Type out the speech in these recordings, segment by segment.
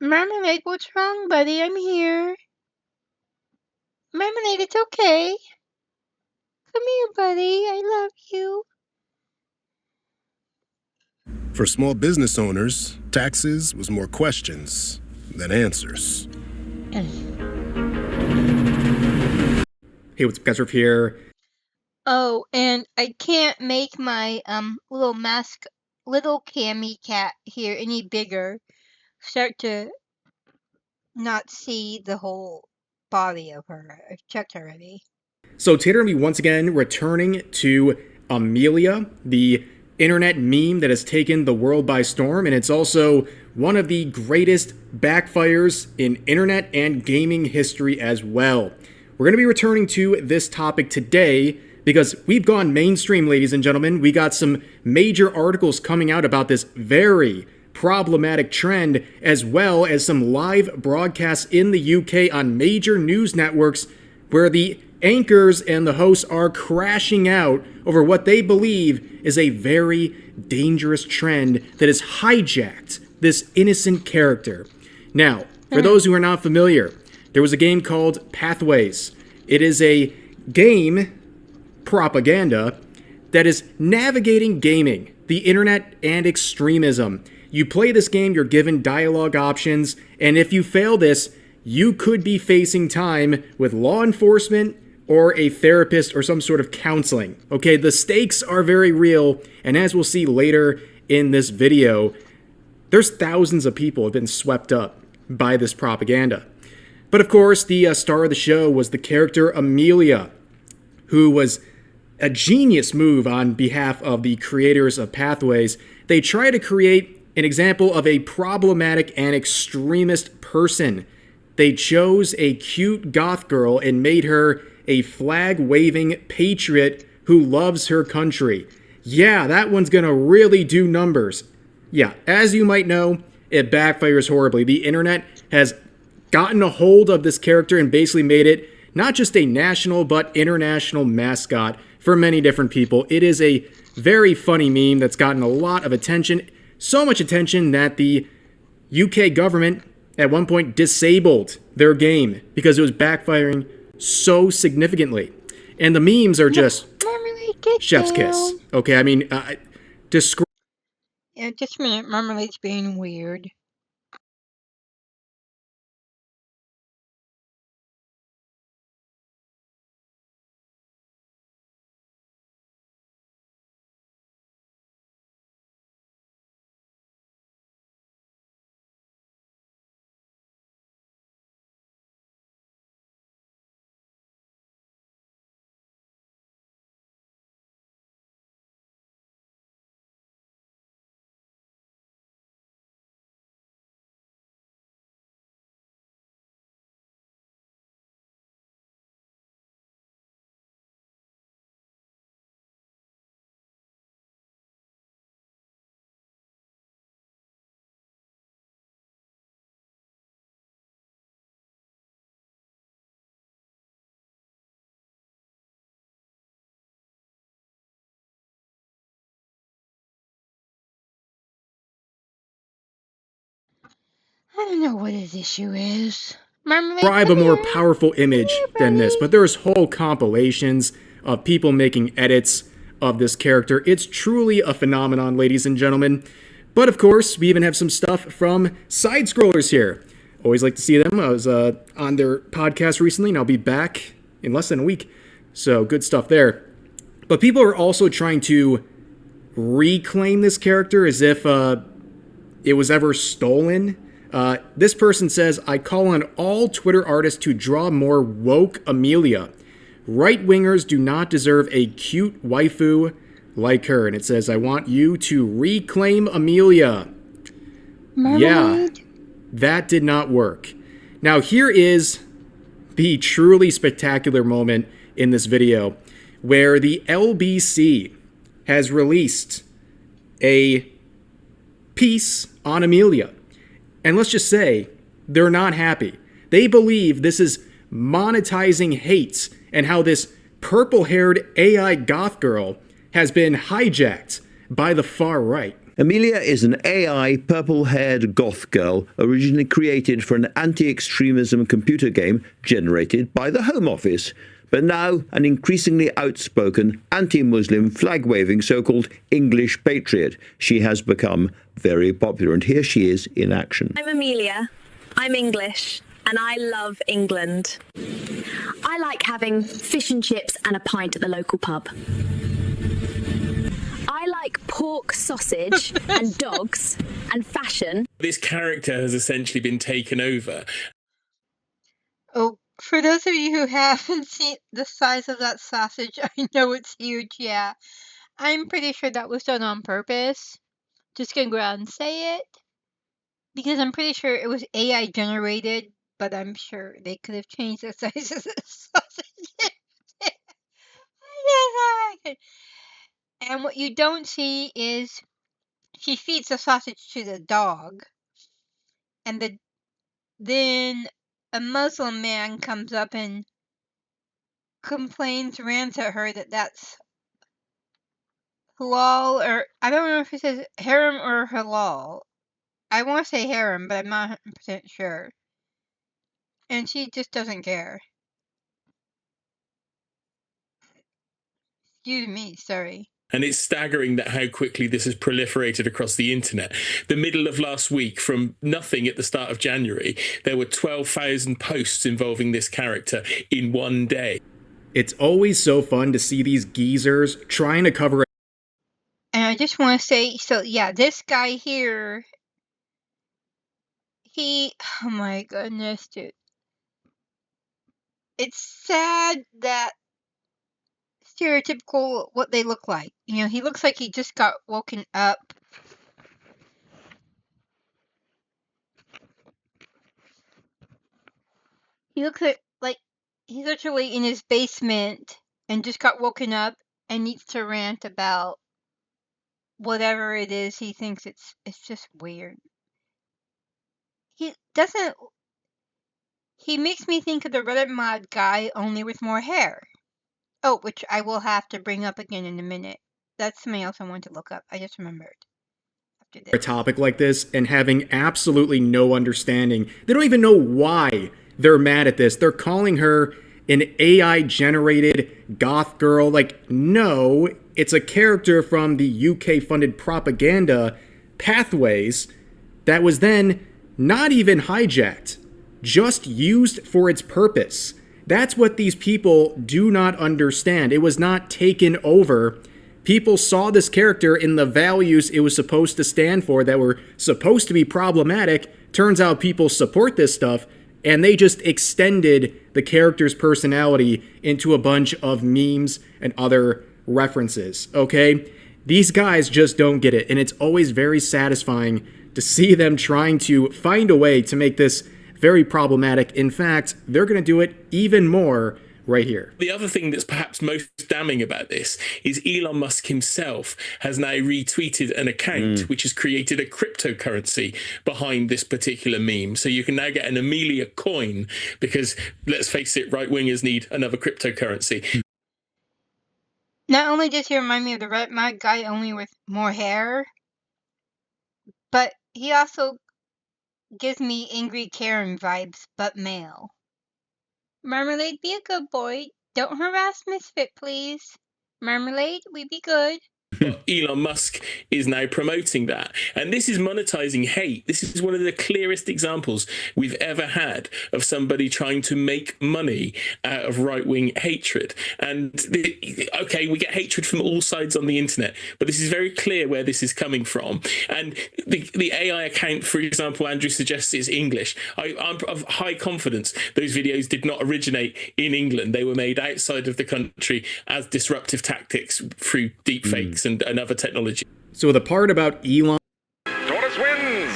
Marmalade, what's wrong, buddy? I'm here. Marmalade, it's okay. Come here, buddy. I love you. For small business owners, taxes was more questions than answers. Hey, what's up, guys? Riff here. Oh, and I can't make my little Cammy cat here any bigger. Start to not see the whole body of her. I've checked already. So Tater and me once again returning to Amelia, the internet meme that has taken the world by storm, and it's also one of the greatest backfires in internet and gaming history as well. We're going to be returning to this topic today because we've gone mainstream, ladies and gentlemen. We got some major articles coming out about this very problematic trend, as well as some live broadcasts in the UK on major news networks where the anchors and the hosts are crashing out over what they believe is a very dangerous trend that has hijacked this innocent character. Now, for those who are not familiar, there was a game called Pathways. It is a game propaganda that is navigating gaming, the internet, and extremism. You play this game, you're given dialogue options, and if you fail this, you could be facing time with law enforcement or a therapist or some sort of counseling. Okay, the stakes are very real, and as we'll see later in this video, there's thousands of people have been swept up by this propaganda. But of course, the star of the show was the character Amelia, who was a genius move on behalf of the creators of Pathways. They try to create an example of a problematic and extremist person. They chose a cute goth girl and made her a flag-waving patriot who loves her country. Yeah, that one's gonna really do numbers. Yeah, as you might know, it backfires horribly. The internet has gotten a hold of this character and basically made it not just a national but international mascot for many different people. It is a very funny meme that's gotten a lot of attention, so much attention that the UK government at one point disabled their game because it was backfiring so significantly. And the memes are just chef's kiss. Okay, I mean, describe. Yeah, just a minute. Marmalade's being weird. I don't know what his issue is. Marmalade, Describe a more powerful image than this, but there's whole compilations of people making edits of this character. It's truly a phenomenon, ladies and gentlemen. But of course, we even have some stuff from side scrollers here. Always like to see them. I was on their podcast recently, and I'll be back in less than a week. So good stuff there. But people are also trying to reclaim this character as if it was ever stolen. This person says, I call on all Twitter artists to draw more woke Amelia. Right-wingers do not deserve a cute waifu like her. And it says, I want you to reclaim Amelia. Marmalade. Yeah, that did not work. Now here is the truly spectacular moment in this video where the LBC has released a piece on Amelia. And let's just say, they're not happy. They believe this is monetizing hate and how this purple-haired AI goth girl has been hijacked by the far right. Amelia is an AI purple-haired goth girl originally created for an anti-extremism computer game generated by the Home Office, but now an increasingly outspoken anti-Muslim flag-waving so-called English patriot. She has become very popular, and here she is in action. I'm Amelia. I'm English, and I love England. I like having fish and chips and a pint at the local pub. I like pork sausage and dogs and fashion. This character has essentially been taken over. Oh, for those of you who haven't seen the size of that sausage, I know it's huge, yeah. I'm pretty sure that was done on purpose. Just gonna go out and say it. Because I'm pretty sure it was AI generated, but I'm sure they could have changed the size of the sausage. And what you don't see is she feeds the sausage to the dog, and then a Muslim man comes up and complains, rants at her that that's halal, or I don't know if it says haram or halal. I want to say haram, but I'm not 100% sure. And she just doesn't care. Excuse me, sorry. And it's staggering that how quickly this has proliferated across the internet. The middle of last week, from nothing at the start of January, there were 12,000 posts involving this character in one day. It's always so fun to see these geezers trying to cover it. And I just want to say, so yeah, this guy here, oh my goodness, dude. It's sad that stereotypical what they look like. You know, he looks like he just got woken up. He looks like he's literally in his basement and just got woken up and needs to rant about whatever it is he thinks it's just weird. He makes me think of the Reddit mod guy, only with more hair. Oh, which I will have to bring up again in a minute. That's something else I want to look up. I just remembered. A topic like this and having absolutely no understanding. They don't even know why they're mad at this. They're calling her an AI-generated goth girl. Like, no, it's a character from the UK-funded propaganda Pathways that was then not even hijacked, just used for its purpose. That's what these people do not understand. It was not taken over. People saw this character in the values it was supposed to stand for that were supposed to be problematic. Turns out people support this stuff, and they just extended the character's personality into a bunch of memes and other references, okay? These guys just don't get it, and it's always very satisfying to see them trying to find a way to make this very problematic. In fact, they're going to do it even more right here. The other thing that's perhaps most damning about this is Elon Musk himself has now retweeted an account which has created a cryptocurrency behind this particular meme. So you can now get an Amelia coin because, let's face it, right-wingers need another cryptocurrency. Not only does he remind me of the Reddit mod guy, only with more hair, but he also gives me angry Karen vibes, but male. Marmalade, be a good boy. Don't harass Misfit, please. Marmalade, we be good. But Elon Musk is now promoting that. And this is monetizing hate. This is one of the clearest examples we've ever had of somebody trying to make money out of right-wing hatred. And, okay, we get hatred from all sides on the internet, but this is very clear where this is coming from. And the AI account, for example, Andrew suggests is English. I'm of high confidence those videos did not originate in England. They were made outside of the country as disruptive tactics through deepfakes and other technology. So the part about Elon... Tortoise wins!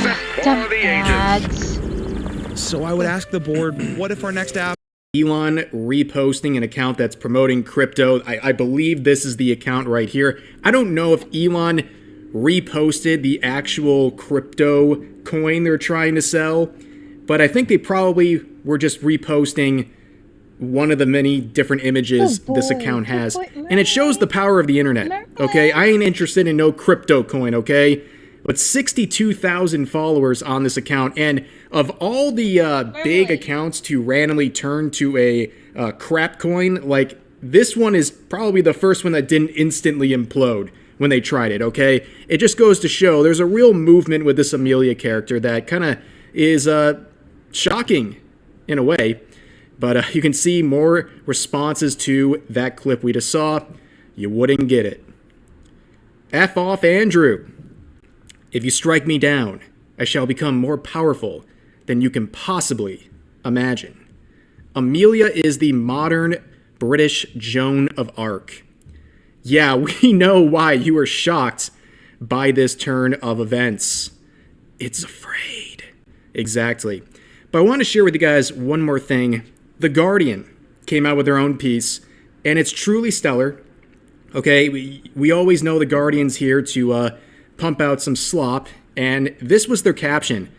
Set for the ages. So I would ask the board, what if our next app... Elon reposting an account that's promoting crypto. I believe this is the account right here. I don't know if Elon reposted the actual crypto coin they're trying to sell, but I think they probably were just reposting one of the many different images this account has. And it shows the power of the internet, okay? I ain't interested in no crypto coin, okay? But 62,000 followers on this account. And of all the big accounts to randomly turn to a crap coin, like, this one is probably the first one that didn't instantly implode when they tried it, okay? It just goes to show there's a real movement with this Amelia character that kind of is shocking in a way. But you can see more responses to that clip we just saw. You wouldn't get it. F off, Andrew. If you strike me down, I shall become more powerful than you can possibly imagine. Amelia is the modern British Joan of Arc. Yeah, we know why you were shocked by this turn of events. It's afraid. Exactly. But I want to share with you guys one more thing. The Guardian came out with their own piece, and it's truly stellar. Okay, we always know the Guardian's here to pump out some slop, and this was their caption.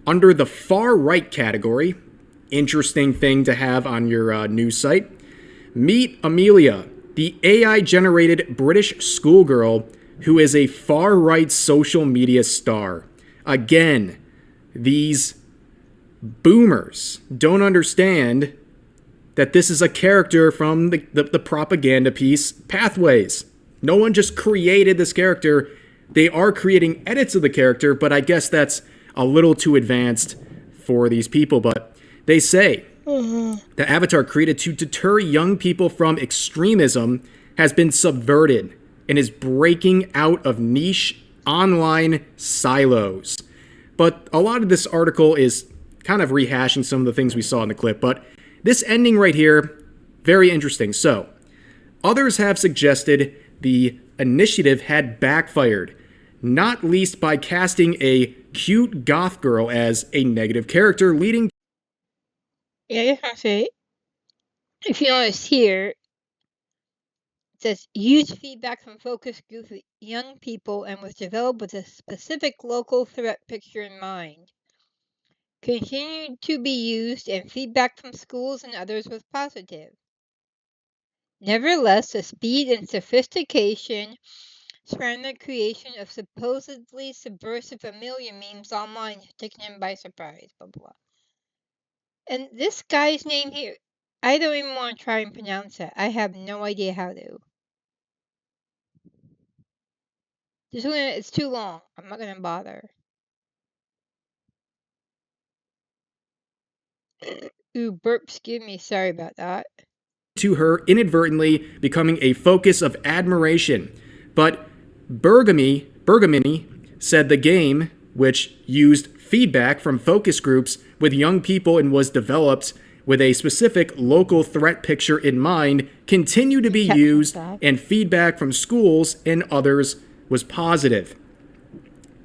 Under the far right category, interesting thing to have on your news site, meet Amelia, the AI-generated British schoolgirl who is a far-right social media star. Again, these boomers don't understand that this is a character from the propaganda piece Pathways. No one just created this character. They are creating edits of the character, but I guess that's a little too advanced for these people. But they say the avatar created to deter young people from extremism has been subverted and is breaking out of niche online silos. But a lot of this article is kind of rehashing some of the things we saw in the clip. But this ending right here, very interesting. So, others have suggested the initiative had backfired, not least by casting a cute goth girl as a negative character, leading... Yeah, I say, if you notice here, it says, use feedback from focus groups with young people and was developed with a specific local threat picture in mind. Continued to be used, and feedback from schools and others was positive. Nevertheless, the speed and sophistication surrounding the creation of supposedly subversive Amelia memes online has taken him by surprise, blah, blah, blah. And this guy's name here, I don't even want to try and pronounce it. I have no idea how to. It's too long. I'm not going to bother. Ooh, burp, excuse me. Sorry about that. To her inadvertently becoming a focus of admiration. But Bergamini said the game, which used feedback from focus groups with young people and was developed with a specific local threat picture in mind, continued to be used, and feedback from schools and others was positive.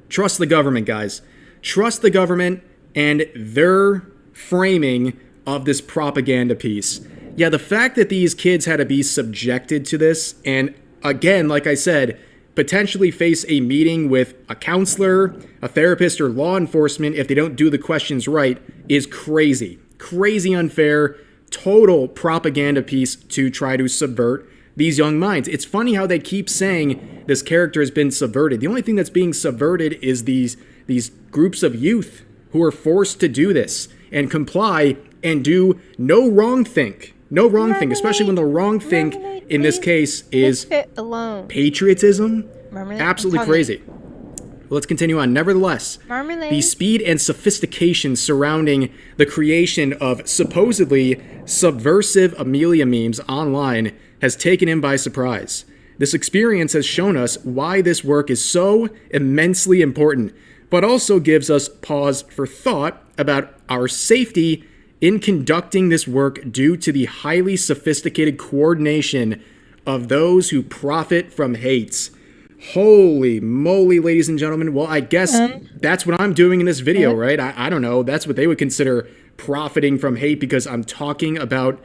Trust the government, guys. Trust the government and their framing of this propaganda piece. Yeah, the fact that these kids had to be subjected to this, and again, like I said, potentially face a meeting with a counselor, a therapist, or law enforcement if they don't do the questions right, is crazy. Crazy unfair, total propaganda piece to try to subvert these young minds. It's funny how they keep saying this character has been subverted. The only thing that's being subverted is these groups of youth who are forced to do this and comply and do no wrong thing. No wrong thing, especially when the wrong thing in this case is patriotism. Absolutely crazy. Let's continue on. Nevertheless, the speed and sophistication surrounding the creation of supposedly subversive Amelia memes online has taken him by surprise. This experience has shown us why this work is so immensely important, but also gives us pause for thought about our safety in conducting this work due to the highly sophisticated coordination of those who profit from hate. Holy moly, ladies and gentlemen. Well, I guess that's what I'm doing in this video, right? I don't know. That's what they would consider profiting from hate, because I'm talking about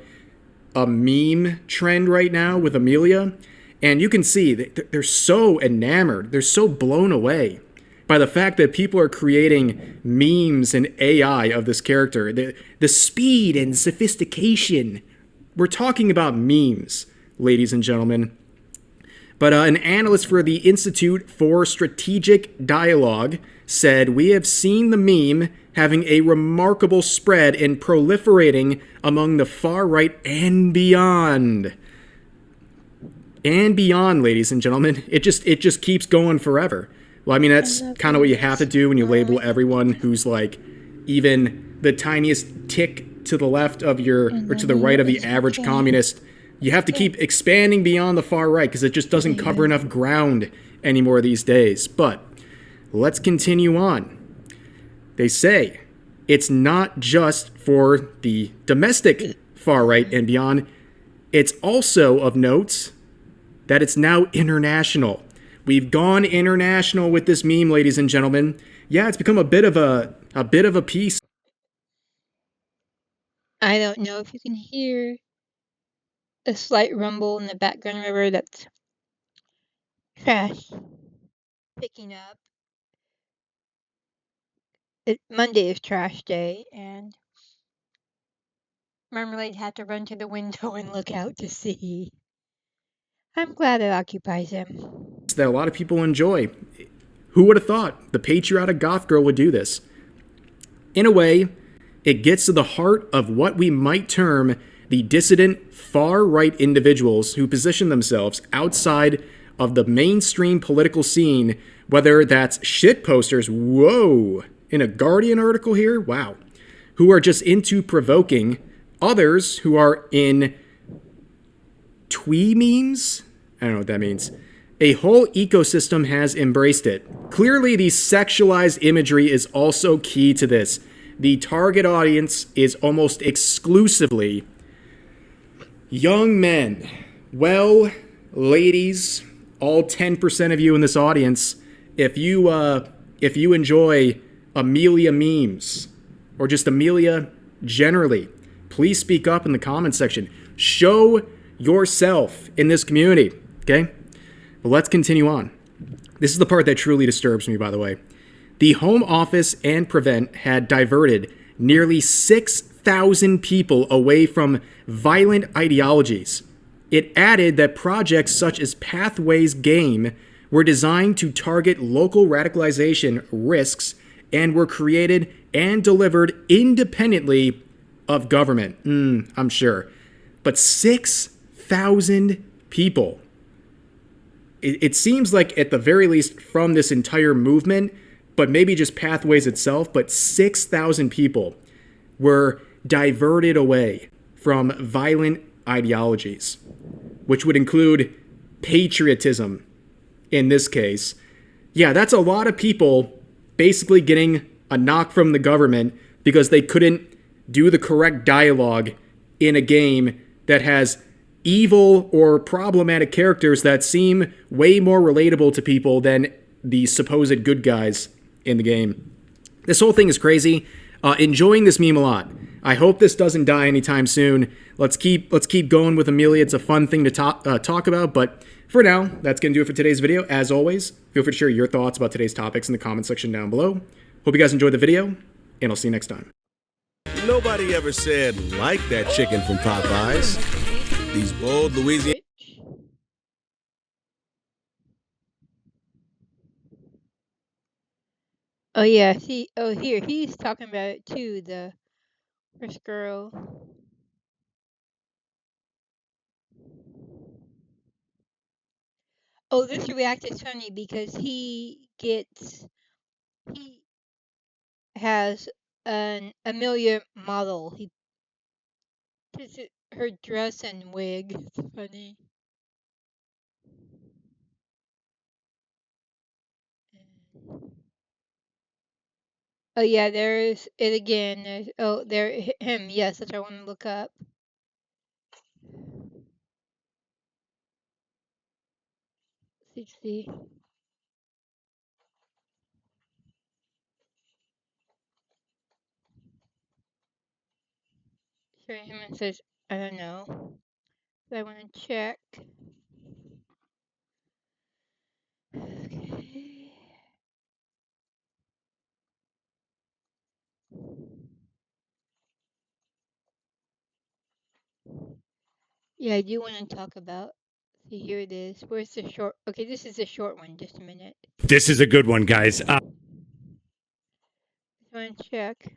a meme trend right now with Amelia. And you can see that they're so enamored. They're so blown away by the fact that people are creating memes and AI of this character. The speed and sophistication we're talking about memes, ladies and gentlemen. But an analyst for the Institute for Strategic Dialogue said, "We have seen the meme having a remarkable spread and proliferating among the far right and beyond." And beyond, ladies and gentlemen. It just keeps going forever. Well, I mean, that's kind of what you have to do when you label everyone who's like even the tiniest tick to the left of your, or to the right of the average communist. You have to keep expanding beyond the far right because it just doesn't cover enough ground anymore these days. But let's continue on. They say it's not just for the domestic far right and beyond. It's also of note that it's now international. We've gone international with this meme, ladies and gentlemen. Yeah, it's become a bit of a piece. I don't know if you can hear a slight rumble in the background. Remember, that's trash picking up. Monday is trash day, and Marmalade had to run to the window and look out to see. I'm glad it occupies him. That a lot of people enjoy. Who would have thought the patriotic goth girl would do this? In a way, it gets to the heart of what we might term the dissident far-right individuals who position themselves outside of the mainstream political scene, whether that's shit posters, whoa, in a Guardian article here, wow, who are just into provoking, others who are in twee memes, I don't know what that means. A whole ecosystem has embraced it. Clearly, the sexualized imagery is also key to this. The target audience is almost exclusively young men. Well, ladies, all 10% of you in this audience, if you enjoy Amelia memes or just Amelia generally, please speak up in the comment section. Show yourself in this community, okay? But let's continue on. This is the part that truly disturbs me, by the way. The Home Office and Prevent had diverted nearly 6,000 people away from violent ideologies. It added that projects such as Pathways Game were designed to target local radicalization risks and were created and delivered independently of government. I'm sure. But 6,000 people. It seems like, at the very least, from this entire movement, but maybe just Pathways itself, but 6,000 people were diverted away from violent ideologies, which would include patriotism in this case. Yeah, that's a lot of people basically getting a knock from the government because they couldn't do the correct dialogue in a game that has evil or problematic characters that seem way more relatable to people than the supposed good guys in the game. This whole thing is crazy. Enjoying this meme a lot. I hope this doesn't die anytime soon. Let's keep going with Amelia. It's a fun thing to talk about. But for now, that's going to do it for today's video. As always, feel free to share your thoughts about today's topics in the comment section down below. Hope you guys enjoyed the video, and I'll see you next time. Nobody ever said like that chicken from Popeyes. These bold Louisiana. Oh yeah, here he's talking about it too. The first girl. Oh, this react is funny because he has an Amelia model. He puts her dress and wig. It's funny. Oh yeah, there's it again. Him. Yes, that's what I want to look up. Let's see. Show him and says, I don't know. So I want to check. Okay. Yeah, I do want to talk about. See, here it is. Where's the short? Okay, this is the short one. Just a minute. This is a good one, guys. Just want to check.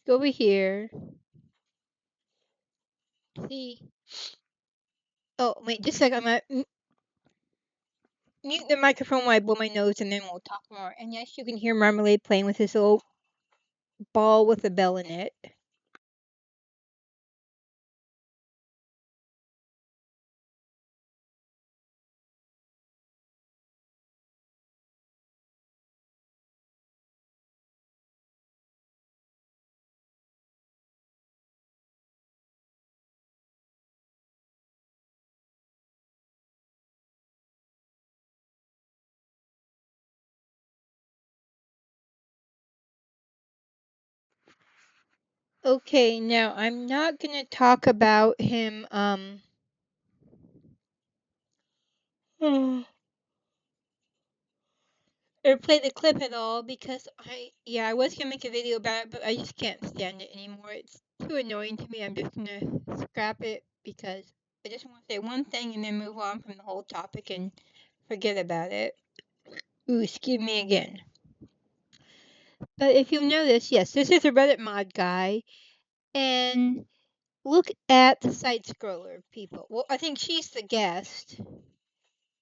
Go over here. See. Oh, wait, just a second. I'm going to mute the microphone while I blow my nose, and then we'll talk more. And yes, you can hear Marmalade playing with his little ball with a bell in it. Okay, now I'm not gonna talk about him or play the clip at all because I was gonna make a video about it, but I just can't stand it anymore. It's too annoying to me. I'm just gonna scrap it because I just want to say one thing and then move on from the whole topic and forget about it. Ooh, excuse me again. But if you'll notice, yes, this is a Reddit mod guy, and look at the side scroller people. Well, I think she's the guest,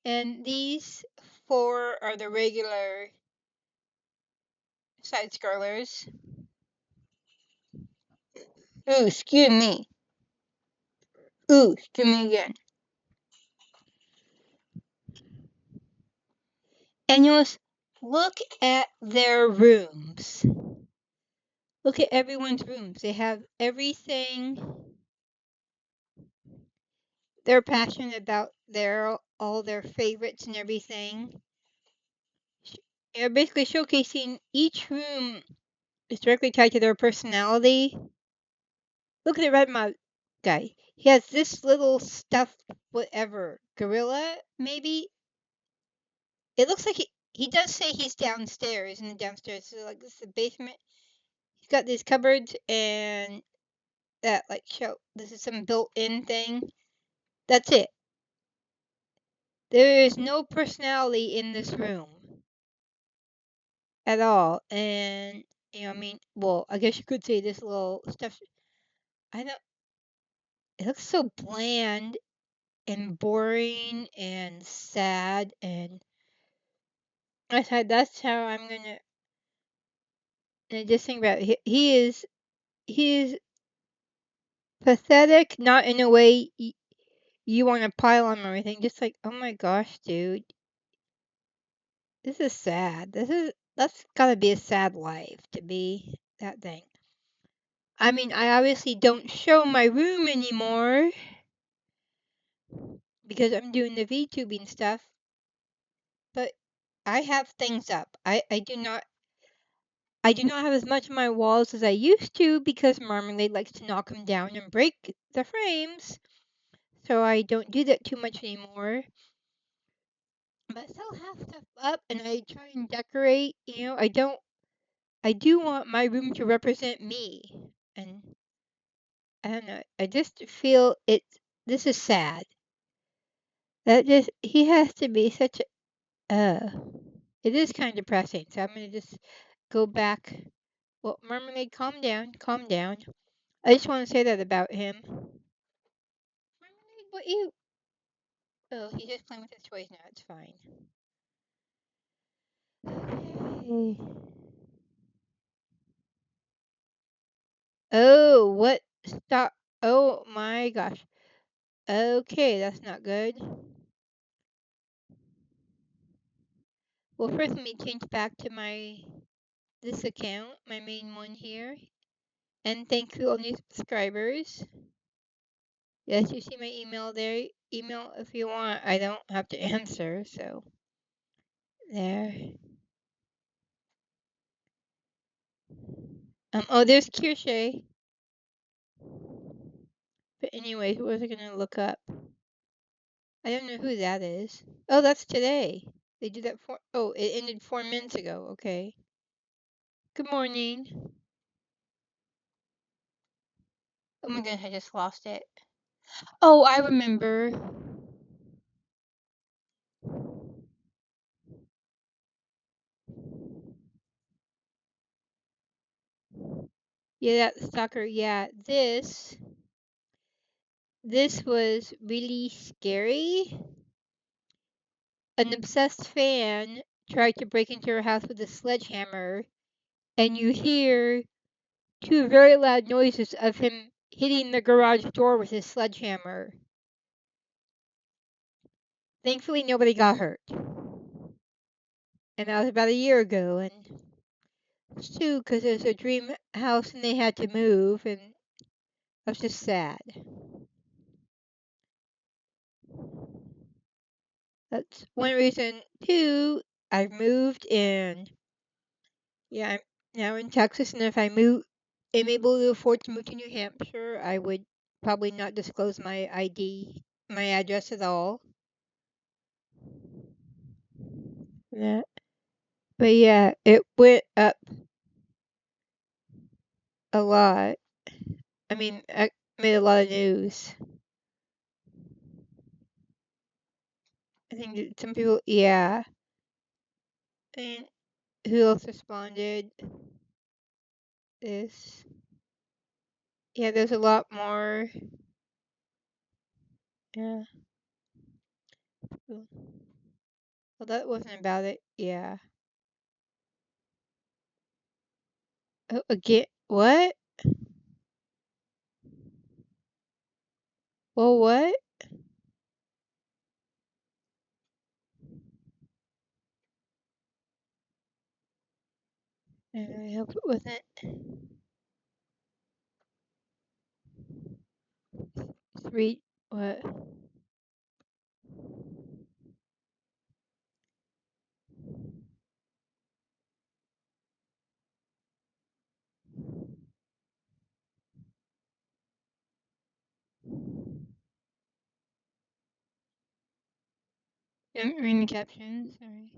and these four are the regular side scrollers. Ooh, excuse me. Ooh, excuse me again. And you'll look at their rooms. Look at everyone's rooms. They have everything. They're passionate about all their favorites and everything. They're basically showcasing each room is directly tied to their personality. Look at the red mod guy. He has this little stuffed whatever gorilla, maybe. It looks like he does say he's downstairs in the downstairs. So like this is the basement. He's got these cupboards and that like show this is some built-in thing. That's it. There is no personality in this room at all. And I mean, well, I guess you could say this little stuff. I don't. It looks so bland and boring and sad, and I said that's how I'm gonna. And just think about it. He is pathetic, not in a way you want to pile on or anything. Just like, oh my gosh, dude, this is sad. That's gotta be a sad life to be that thing. I mean, I obviously don't show my room anymore because I'm doing the VTubing stuff, but I have things up. I do not have as much on my walls as I used to because Marmalade likes to knock them down and break the frames. So I don't do that too much anymore. But I still have stuff up and I try and decorate. I do want my room to represent me. And I don't know. I just feel this is sad. He has to be such it is kind of depressing. So I'm going to just go back. Well, Marmalade, calm down. Calm down. I just want to say that about him. Marmalade, what you. Oh, he's just playing with his toys now. It's fine. Okay. Oh, what? Stop. Oh my gosh. Okay, that's not good. Well, first let me change back to this account, my main one here. And thank you all new subscribers. Yes, you see my email there. Email if you want. I don't have to answer, so there. Oh, there's Kirsche. But anyways, what was I gonna look up? I don't know who that is. Oh, that's today. They did that oh, it ended 4 minutes ago. Okay. Good morning. Oh my goodness, I just lost it. Oh, I remember. Yeah, that stalker. Yeah, this was really scary. An obsessed fan tried to break into her house with a sledgehammer, and you hear two very loud noises of him hitting the garage door with his sledgehammer. Thankfully, nobody got hurt. And that was about a year ago, and it's too because it was a dream house and they had to move, and I was just sad. That's one reason. Two, I've moved and yeah, I'm now in Texas, and if am able to afford to move to New Hampshire, I would probably not disclose my ID, my address at all. Yeah. But yeah, it went up a lot. I mean, I made a lot of news. I think that some people, yeah. And who else responded? This. Yeah, there's a lot more. Yeah. Well, that wasn't about it. Yeah. Oh, again, what? Well, what? I hope it wasn't. Read what? Reading the captions. Sorry.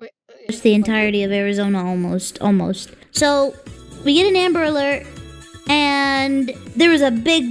Wait, The entirety of Arizona almost. So we get an Amber Alert, and there was a big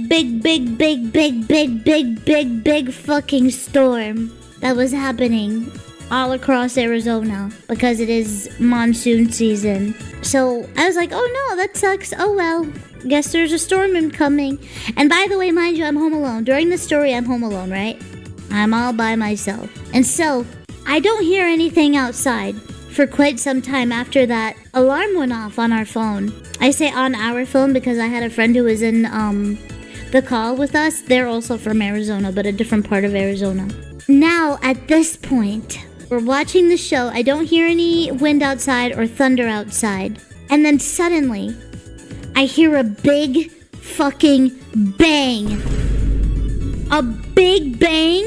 fucking storm that was happening all across Arizona because it is monsoon season. So I was like, oh no, that sucks. Oh well, guess there's a storm incoming. And by the way, mind you, I'm home alone. During the story, I'm home alone, right? I'm all by myself. And so I don't hear anything outside for quite some time after that alarm went off on our phone. I say on our phone because I had a friend who was in the call with us. They're also from Arizona, but a different part of Arizona. Now, at this point, we're watching the show. I don't hear any wind outside or thunder outside. And then suddenly, I hear a big fucking bang. A big bang,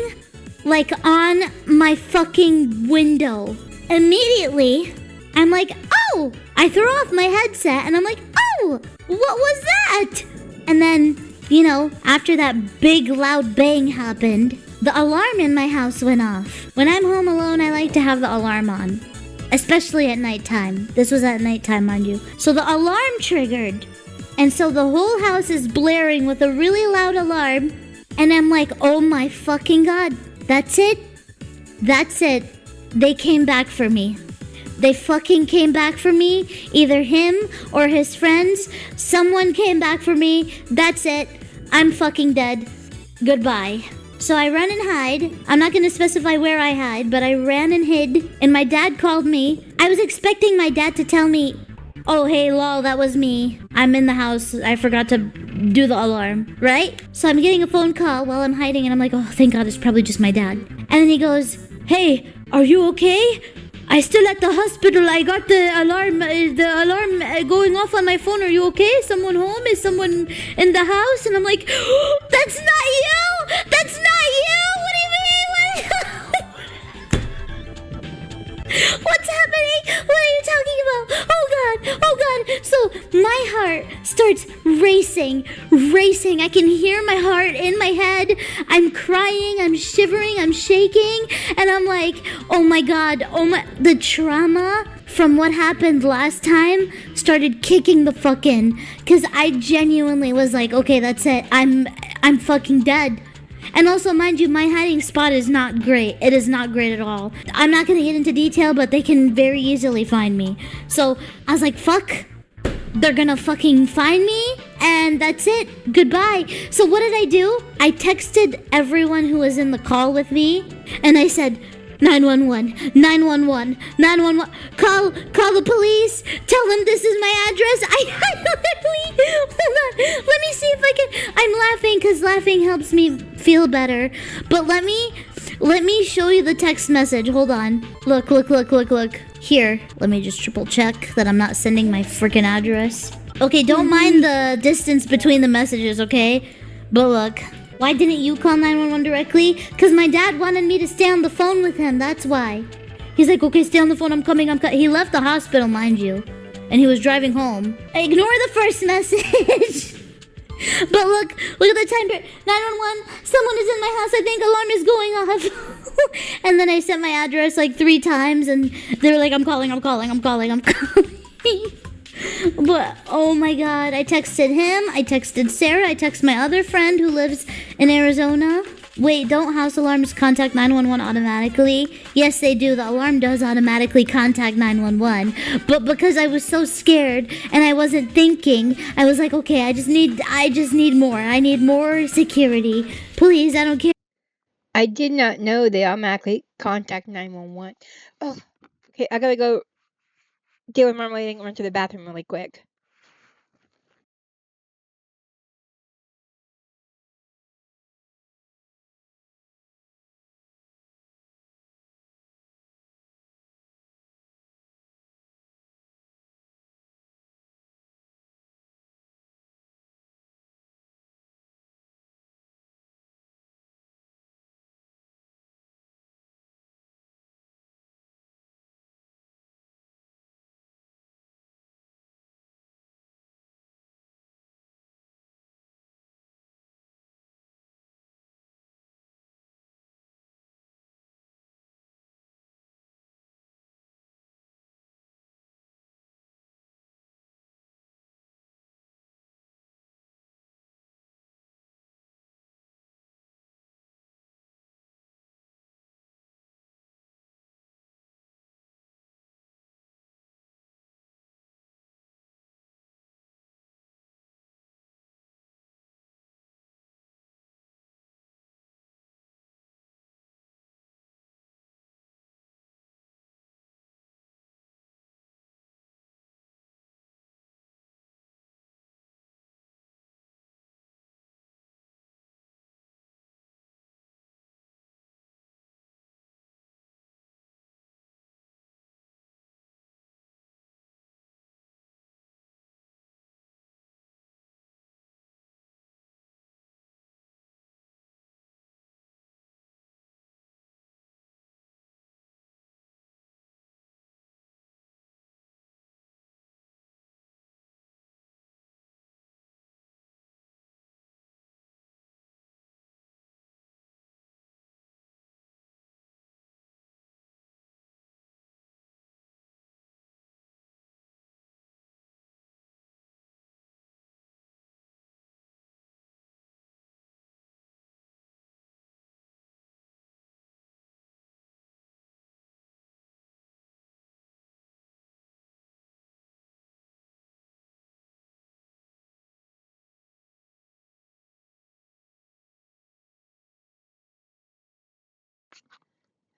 like on my fucking window. Immediately, I'm like, oh! I throw off my headset and I'm like, oh! What was that? And then, you know, after that big loud bang happened, the alarm in my house went off. When I'm home alone, I like to have the alarm on. Especially at nighttime. This was at nighttime, mind you. So the alarm triggered. And so the whole house is blaring with a really loud alarm. And I'm like, oh my fucking god. That's it? That's it. They came back for me. They fucking came back for me. Either him or his friends. Someone came back for me. That's it. I'm fucking dead. Goodbye. So I run and hide. I'm not gonna specify where I hide, but I ran and hid. And my dad called me. I was expecting my dad to tell me, oh, hey, lol, that was me. I'm in the house. I forgot to do the alarm, right? So I'm getting a phone call while I'm hiding, and I'm like, oh, thank God, it's probably just my dad. And then he goes, hey, are you okay? I still at the hospital. I got the alarm going off on my phone. Are you okay? Someone home? Is someone in the house? And I'm like, oh, that's not you! That's not you! What do you mean? What's happening? What are you talking about? Oh God! So my heart starts racing. I can hear my heart in my head. I'm crying, I'm shivering, I'm shaking, and I'm like, oh my God, the trauma from what happened last time started kicking the fuck in, because I genuinely was like, okay, that's it. I'm fucking dead. And also, mind you, my hiding spot is not great. It is not great at all. I'm not going to get into detail, but they can very easily find me. So I was like, fuck. They're gonna fucking find me, and that's it. Goodbye. So what did I do? I texted everyone who was in the call with me, and I said, 911, 911, 911. Call the police. Tell them this is my address. I literally, hold on. Let me see if I can. I'm laughing because laughing helps me feel better. But let me show you the text message. Hold on. Look. Here, let me just triple check that I'm not sending my freaking address. Okay, don't mind the distance between the messages, okay? But look, why didn't you call 911 directly? Because my dad wanted me to stay on the phone with him, that's why. He's like, okay, stay on the phone, I'm coming. He left the hospital, mind you, and he was driving home. Ignore the first message. But look at the time period. 911, someone is in my house, I think alarm is going off. And then I sent my address like 3 times, and they were like, I'm calling. But, oh my God, I texted him, I texted Sarah, I texted my other friend who lives in Arizona. Wait, don't house alarms contact 911 automatically? Yes, they do. The alarm does automatically contact 911. But because I was so scared and I wasn't thinking, I was like, okay, I just need more. I need more security. Please, I don't care. I did not know they automatically contact 911. Oh, okay, I gotta go deal with Marmalade and run to the bathroom really quick.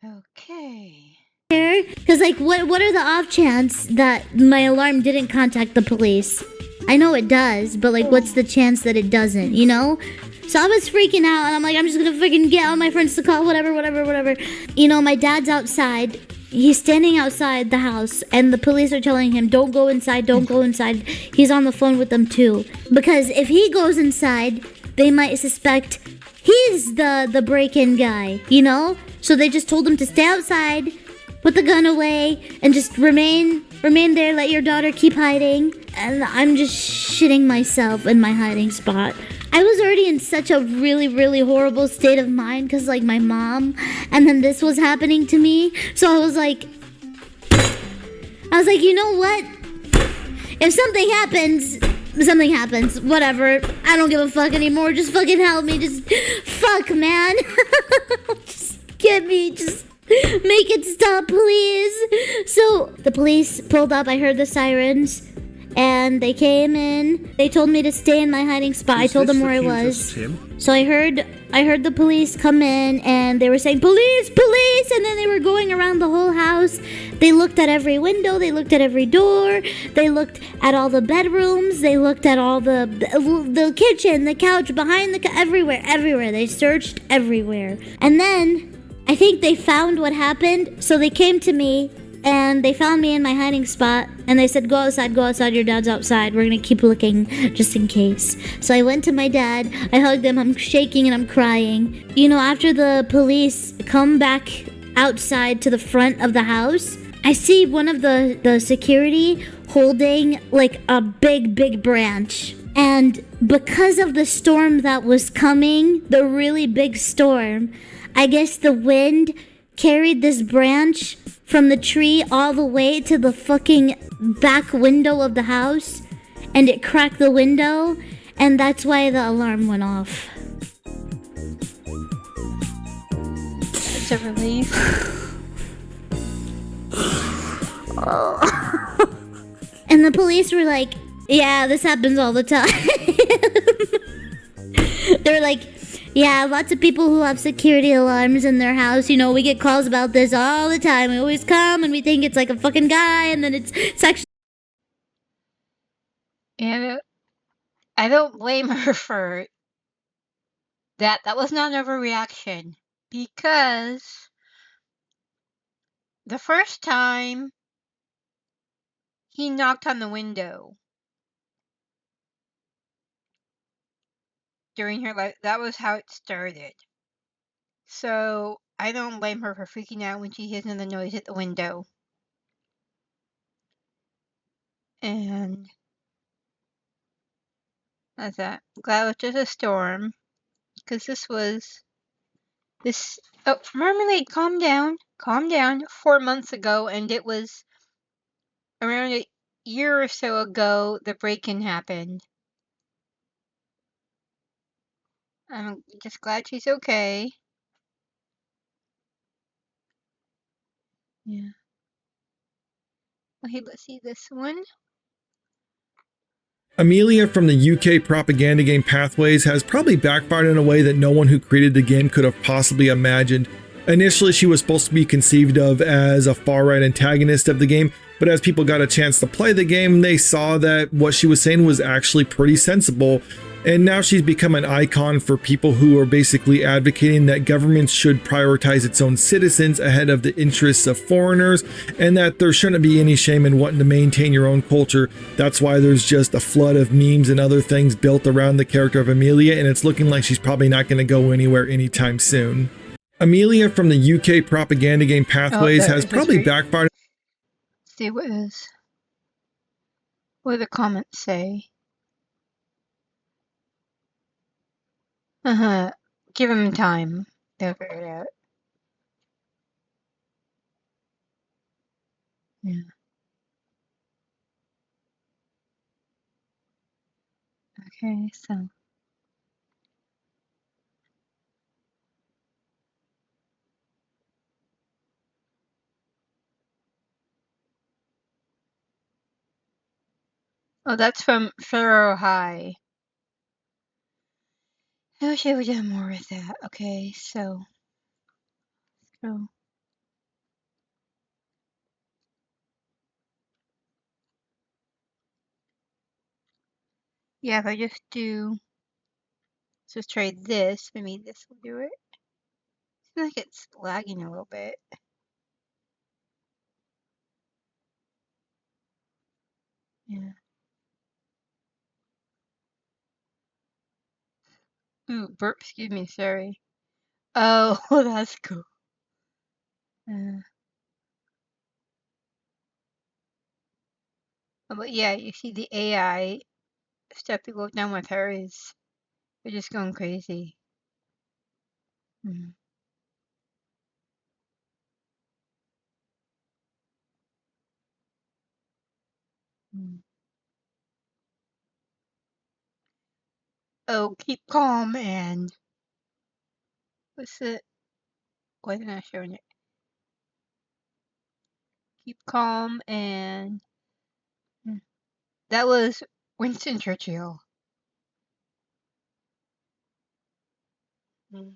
Okay. Because, like, what are the off chance that my alarm didn't contact the police? I know it does, but, like, what's the chance that it doesn't, you know? So I was freaking out, and I'm like, I'm just gonna freaking get all my friends to call, whatever. You know, my dad's outside. He's standing outside the house, and the police are telling him, don't go inside. He's on the phone with them, too. Because if he goes inside, they might suspect he's the break-in guy, you know? So they just told him to stay outside, put the gun away, and just remain Remain there, let your daughter keep hiding. And I'm just shitting myself in my hiding spot. I was already in such a really, really horrible state of mind because, like, my mom, and then this was happening to me. So I was like, you know what? If something happens, whatever. I don't give a fuck anymore. Just fucking help me. Just fuck, man. Just get me. Just make it stop, please. So the police pulled up. I heard the sirens. And they came in. They told me to stay in my hiding spot. I told them where I was. So I heard the police come in, and they were saying, "Police, police!" And then they were going around the whole house. They looked at every window. They looked at every door. They looked at all the bedrooms. They looked at all the kitchen, the couch, behind everywhere. They searched everywhere. And then I think they found what happened. So they came to me. And they found me in my hiding spot, and they said, go outside, your dad's outside. We're gonna keep looking, just in case. So I went to my dad, I hugged him, I'm shaking and I'm crying. You know, after the police come back outside to the front of the house, I see one of the security holding, like, a big branch. And because of the storm that was coming, the really big storm, I guess the wind carried this branch from the tree all the way to the fucking back window of the house, and it cracked the window, and that's why the alarm went off. It's a relief. And the police were like, yeah, this happens all the time. They were like, yeah, lots of people who have security alarms in their house, you know, we get calls about this all the time. We always come and we think it's like a fucking guy, and then it's actually... And I don't blame her for that. That was not an overreaction. Because the first time he knocked on the window during her life, that was how it started. So I don't blame her for freaking out when she hears another noise at the window. And that's that. Glad it was just a storm. Because oh, Marmalade, calm down. Calm down. 4 months ago, and it was around a year or so ago the break-in happened. I'm just glad she's okay. Yeah. Okay, let's see this one. Amelia from the UK propaganda game Pathways has probably backfired in a way that no one who created the game could have possibly imagined. Initially, she was supposed to be conceived of as a far-right antagonist of the game, but as people got a chance to play the game, they saw that what she was saying was actually pretty sensible. And now she's become an icon for people who are basically advocating that governments should prioritize its own citizens ahead of the interests of foreigners, and that there shouldn't be any shame in wanting to maintain your own culture. That's why there's just a flood of memes and other things built around the character of Amelia, and it's looking like she's probably not going to go anywhere anytime soon. Amelia from the UK propaganda game Pathways has probably backfired. Let's see what do the comments say? Give them time. They'll figure it out. Yeah. Okay, so. Oh, that's from Faro High. I wish I would have done more with that. Okay, so. Yeah, if I just just try this, maybe this will do it. I feel like it's lagging a little bit. Yeah. Ooh, burp, excuse me, sorry. Oh, that's cool. But yeah, you see the AI stuff people have done with her is they're just going crazy. Mm. Mm. Oh, keep calm and what's it? Why didn't I show it? Keep calm and that was Winston Churchill. Mm.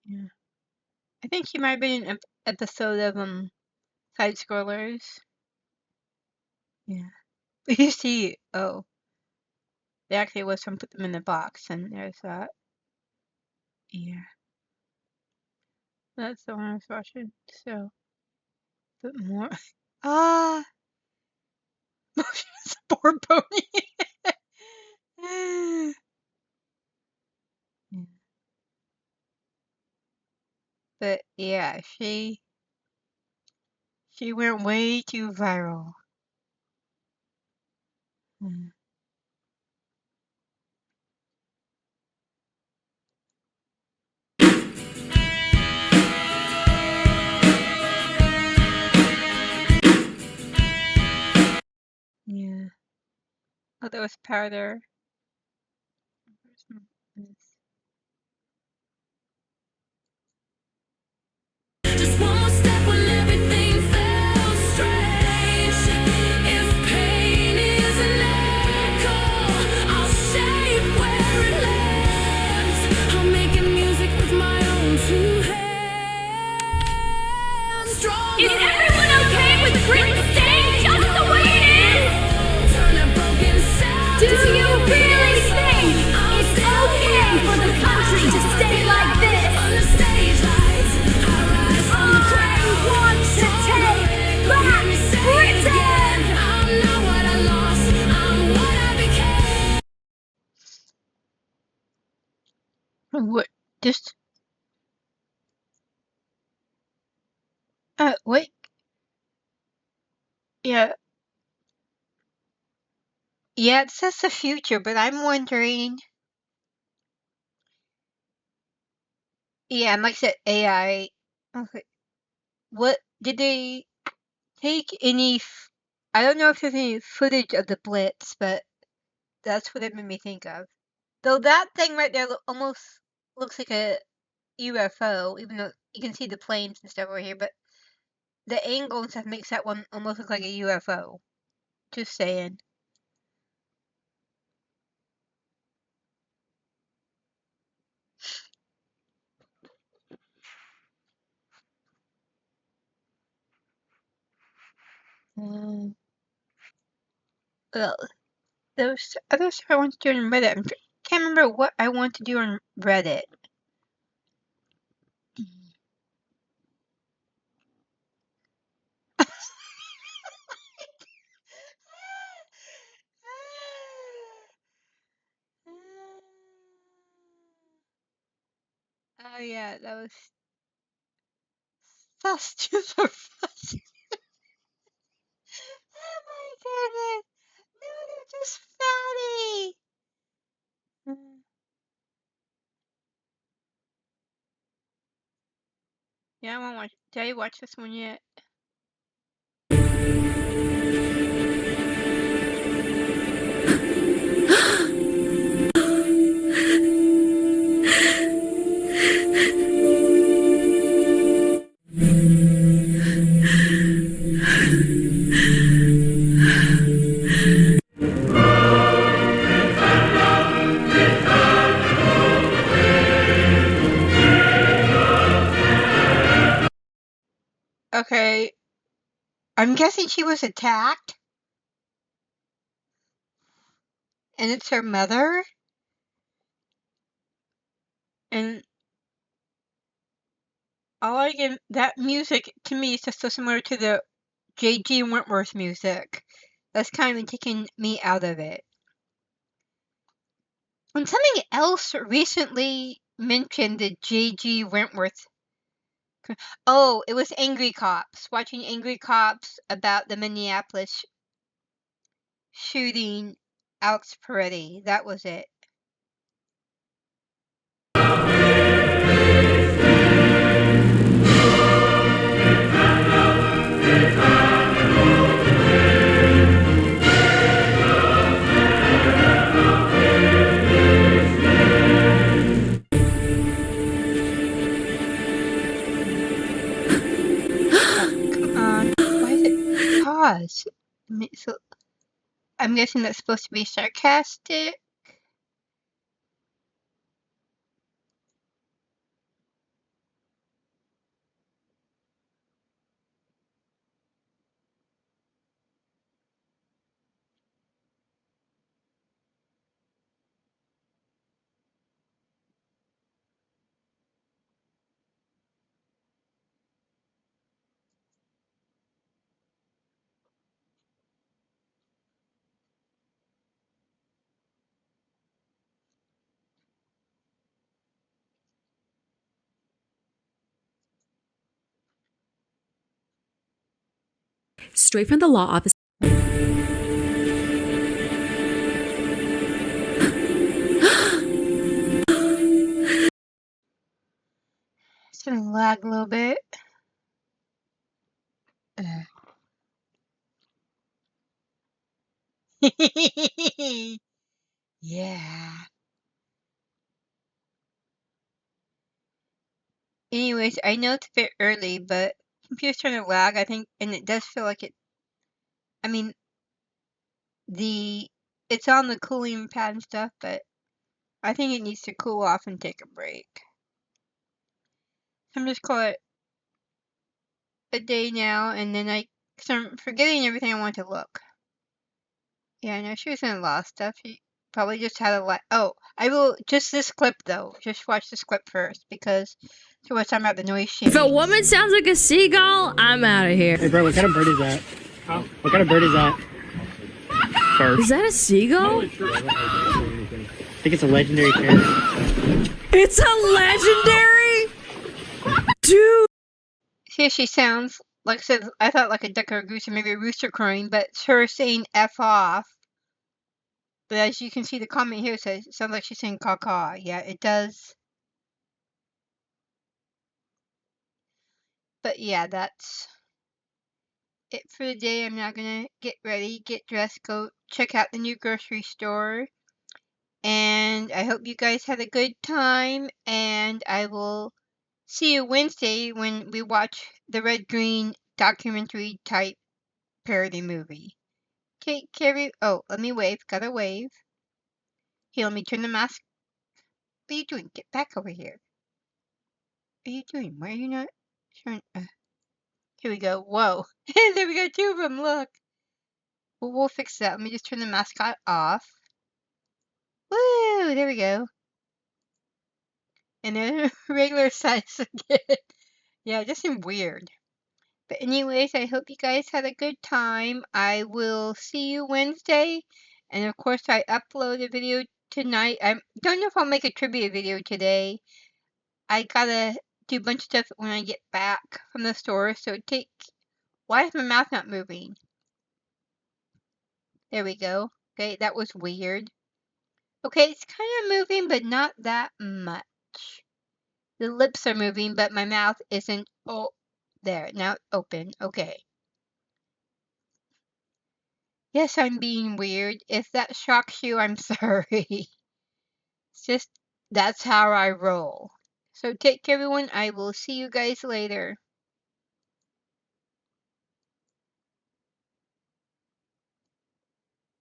Yeah. I think she might have been in an episode of Side Scrollers. Yeah. You see, oh, they actually was some put them in the box, and there's that. Yeah. That's the one I was watching. So, but more. Ah, motion support pony. Yeah. But yeah, she went way too viral. Mm. Yeah. Oh, there was powder. Just one more step when everything felt strange. If pain is an echo, I'll shape where it lands. I'm making music with my own two hands. Stronger. Is everyone okay with Brit staying just the way it is? Turn a broken sound. Do you really think it's okay for the country to stay like this? On the stage lights, I rise from the I crowd. want to take back Britain! I'm not what I lost, I'm what I became. What? Just. Wait. Yeah. Yeah, it says the future, but I'm wondering. Yeah, and like I said, AI. Okay. What did they take any? I don't know if there's any footage of the Blitz, but that's what it made me think of. Though that thing right there almost looks like a UFO, even though you can see the planes and stuff over here, but the angle and stuff makes that one almost look like a UFO. Just saying. Well, there's other stuff I want to do on Reddit. I can't remember what I want to do on Reddit. Oh yeah, that was sausages are fuzzy. Oh my goodness! No, they're just fatty. Yeah, I won't watch. Did I watch this one yet? Okay. I'm guessing she was attacked. And it's her mother. And that music to me is just so similar to the J.G. Wentworth music. That's kind of taking me out of it. And something else recently mentioned the J.G. Wentworth. Oh, it was Angry Cops. Watching Angry Cops about the Minneapolis shooting Alex Peretti. That was it. Why is it pause? So I'm guessing that's supposed to be sarcastic. Straight from the law office. It's gonna lag a little bit. Yeah. Anyways, I know it's a bit early, but computer's trying to lag, I think, and it does feel like it. I mean, it's on the cooling pad and stuff, but I think it needs to cool off and take a break. So I'm just call it a day now, and then cause I'm forgetting everything I want to look. Yeah, I know she was in a lot of stuff. She probably just had a lot. Oh, I will just this clip though. Just watch this clip first because so we're talking about the noise If a shaming. woman sounds like a seagull, I'm out of here. Hey, bro, what kind of bird is that? Huh? What kind of bird is that? Is that a seagull? I think it's a legendary parrot. It's a legendary? Dude! See, she sounds like I thought like a duck or a goose or maybe a rooster crowing, but it's her saying F off. But as you can see, the comment here says it sounds like she's saying caw. Yeah, it does. But yeah, that's it for the day. I'm now gonna get ready, get dressed, go check out the new grocery store. And I hope you guys had a good time. And I will see you Wednesday when we watch the Red Green documentary type parody movie. Take care. Oh, let me wave. Gotta wave. Here, let me turn the mask. What are you doing? Get back over here. What are you doing? Why are you not showing? Here we go. Whoa. There we go. Two of them. Look. Well, we'll fix that. Let me just turn the mascot off. Woo! There we go. And then regular size again. Yeah, it just seemed weird. But anyways, I hope you guys had a good time. I will see you Wednesday. And of course, I upload a video tonight. I don't know if I'll make a trivia video today. I gotta do a bunch of stuff when I get back from the store. So why is my mouth not moving? There we go. Okay, that was weird. Okay, it's kind of moving, but not that much. The lips are moving, but my mouth isn't. Oh, there. Now it's open. Okay. Yes, I'm being weird. If that shocks you, I'm sorry. It's just, that's how I roll. So take care, everyone. I will see you guys later.